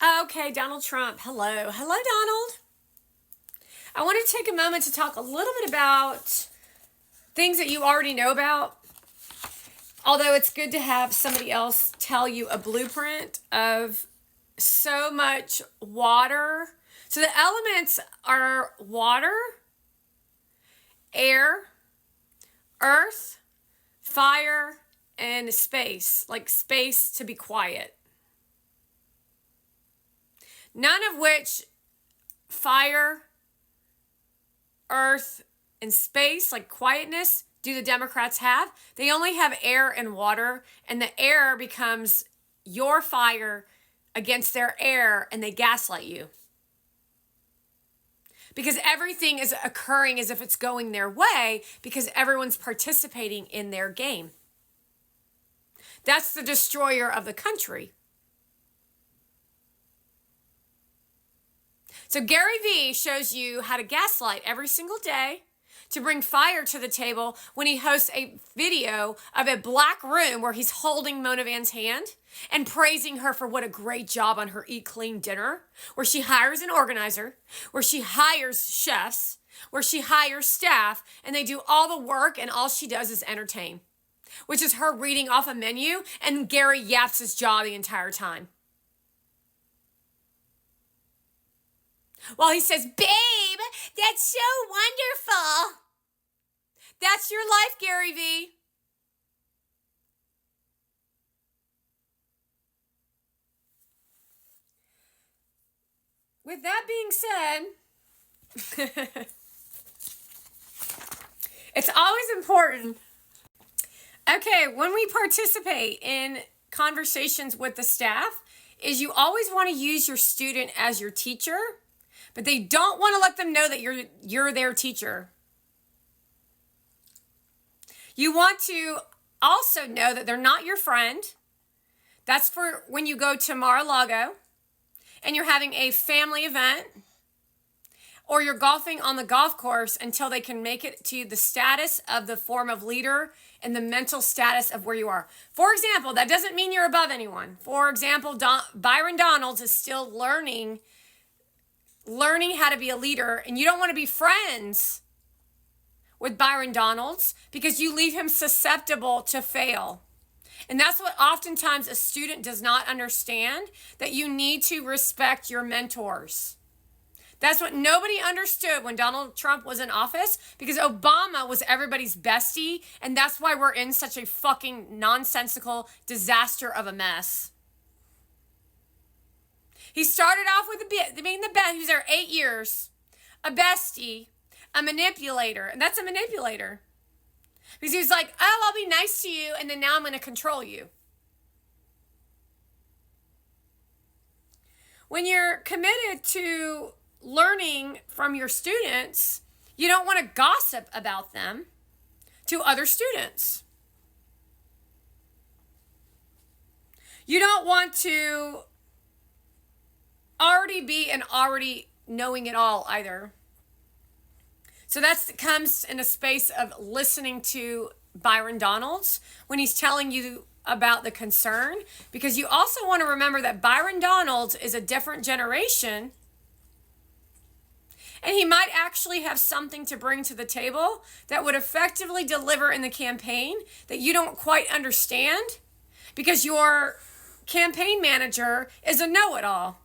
Okay, Donald Trump. Hello. Hello, Donald. I want to take a moment to talk a little bit about things that you already know about. Although it's good to have somebody else tell you a blueprint of so much water. So the elements are water, air, earth, fire, and space, like space to be quiet. None of which fire, earth, and space, like quietness, do the Democrats have. They only have air and water, and the air becomes your fire against their air, and they gaslight you. Because everything is occurring as if it's going their way because everyone's participating in their game. That's the destroyer of the country. So Gary Vee shows you how to gaslight every single day to bring fire to the table when he hosts a video of a black room where he's holding Mona Van's hand and praising her for what a great job on her Eat Clean dinner, where she hires an organizer, where she hires chefs, where she hires staff, and they do all the work and all she does is entertain, which is her reading off a menu and Gary yaps his jaw the entire time. While he says, babe, that's so wonderful. That's your life, Gary Vee. With that being said, it's always important. Okay, when we participate in conversations with the staff, is you always want to use your student as your teacher, but they don't want to let them know that you're their teacher. You want to also know that they're not your friend. That's for when you go to Mar-a-Lago and you're having a family event or you're golfing on the golf course until they can make it to the status of the form of leader and the mental status of where you are. For example, that doesn't mean you're above anyone. For example, Byron Donalds is still learning how to be a leader, and you don't want to be friends with Byron Donalds because you leave him susceptible to fail. And that's what oftentimes a student does not understand, that you need to respect your mentors. That's what nobody understood when Donald Trump was in office, because Obama was everybody's bestie, and that's why we're in such a fucking nonsensical disaster of a mess. He started off with being the best. He was there 8 years. A bestie. A manipulator. And that's a manipulator. Because he was like, oh, I'll be nice to you, and then now I'm going to control you. When you're committed to learning from your students, you don't want to gossip about them to other students. You don't want to already be and already knowing it all either. So that comes in a space of listening to Byron Donalds when he's telling you about the concern, because you also want to remember that Byron Donalds is a different generation, and he might actually have something to bring to the table that would effectively deliver in the campaign that you don't quite understand, because your campaign manager is a know-it-all.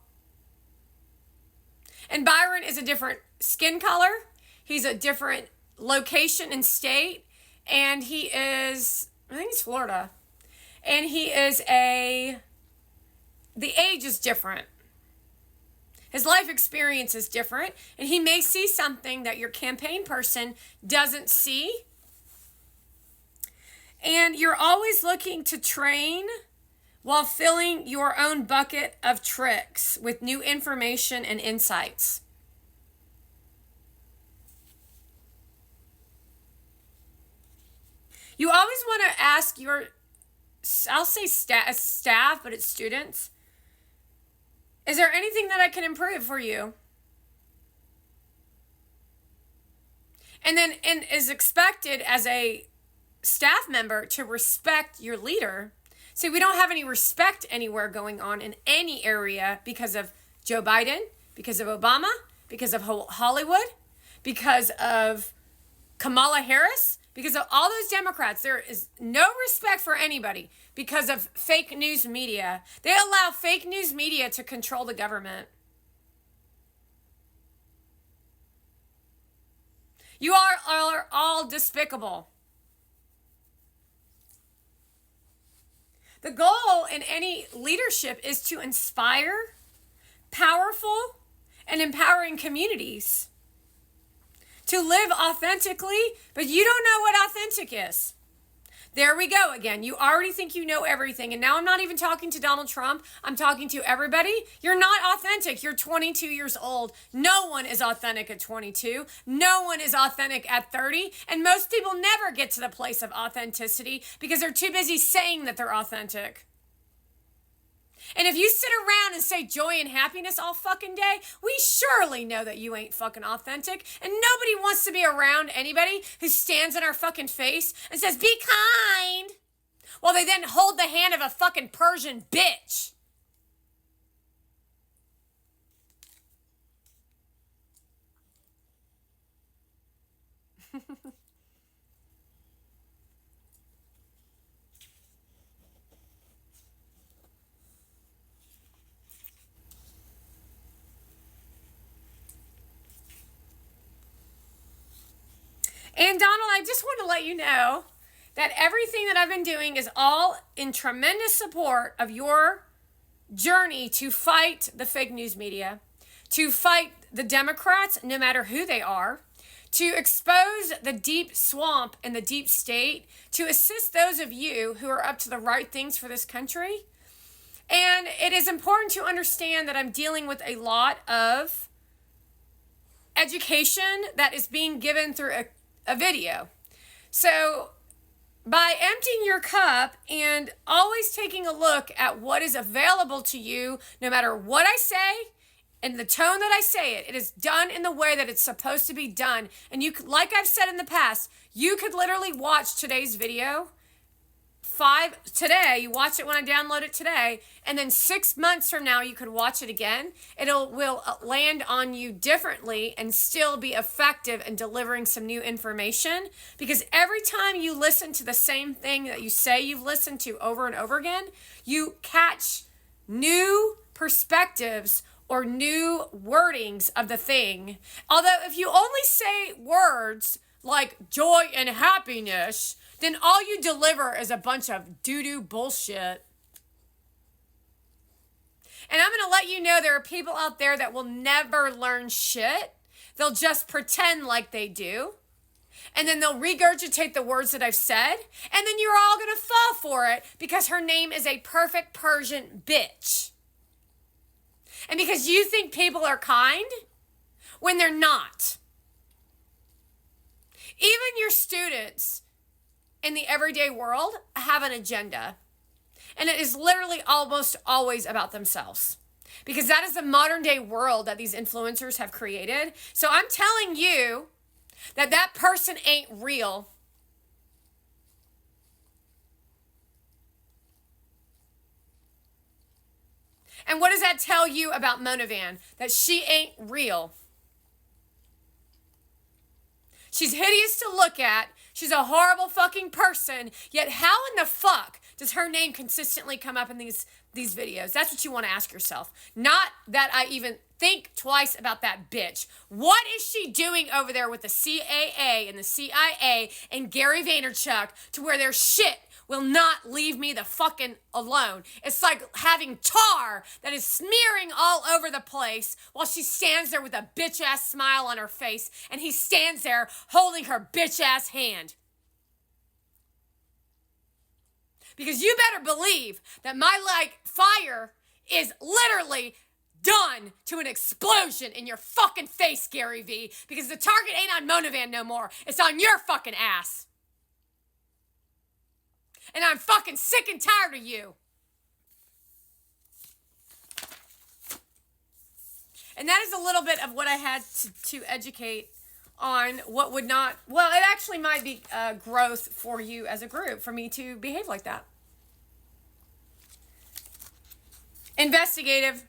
And Byron is a different skin color. He's a different location and state. And he is, I think he's Florida. And he is the age is different. His life experience is different. And he may see something that your campaign person doesn't see. And you're always looking to train while filling your own bucket of tricks with new information and insights. You always want to ask your, I'll say staff, but it's students, is there anything that I can improve for you? And then is expected as a staff member to respect your leader, See, we don't have any respect anywhere going on in any area because of Joe Biden, because of Obama, because of Hollywood, because of Kamala Harris, because of all those Democrats. There is no respect for anybody because of fake news media. They allow fake news media to control the government. You are all despicable. The goal in any leadership is to inspire powerful and empowering communities to live authentically, but you don't know what authentic is. There we go again. You already think you know everything. And now I'm not even talking to Donald Trump. I'm talking to everybody. You're not authentic. You're 22 years old. No one is authentic at 22. No one is authentic at 30. And most people never get to the place of authenticity because they're too busy saying that they're authentic. And if you sit around and say joy and happiness all fucking day, we surely know that you ain't fucking authentic. And nobody wants to be around anybody who stands in our fucking face and says, be kind, while they then hold the hand of a fucking Persian bitch. And Donald, I just want to let you know that everything that I've been doing is all in tremendous support of your journey to fight the fake news media, to fight the Democrats, no matter who they are, to expose the deep swamp and the deep state, to assist those of you who are up to the right things for this country. And it is important to understand that I'm dealing with a lot of education that is being given through a video. So by emptying your cup and always taking a look at what is available to you, no matter what I say and the tone that I say it, it is done in the way that it's supposed to be done. And you, like I've said in the past, you could literally watch today's video today, you watch it when I download it today, and then 6 months from now you could watch it again. Will land on you differently and still be effective in delivering some new information, because every time you listen to the same thing that you say you've listened to over and over again, you catch new perspectives or new wordings of the thing. Although if you only say words like joy and happiness, then all you deliver is a bunch of doo-doo bullshit. And I'm going to let you know there are people out there that will never learn shit. They'll just pretend like they do. And then they'll regurgitate the words that I've said. And then you're all going to fall for it because her name is a perfect Persian bitch. And because you think people are kind when they're not. Even your students in the everyday world have an agenda. And it is literally almost always about themselves. Because that is the modern day world that these influencers have created. So I'm telling you that that person ain't real. And what does that tell you about Mona Van? That she ain't real. She's hideous to look at. She's a horrible fucking person. Yet how in the fuck does her name consistently come up in these videos? That's what you want to ask yourself. Not that I even think twice about that bitch. What is she doing over there with the CAA and the CIA and Gary Vaynerchuk to where their shit will not leave me the fucking alone? It's like having tar that is smearing all over the place while she stands there with a bitch ass smile on her face and he stands there holding her bitch ass hand. Because you better believe that my fire is literally done to an explosion in your fucking face, Gary V, because the target ain't on Mona Van no more. It's on your fucking ass. And I'm fucking sick and tired of you. And that is a little bit of what I had to educate on what would not, well, it actually might be growth for you as a group, for me to behave like that. investigative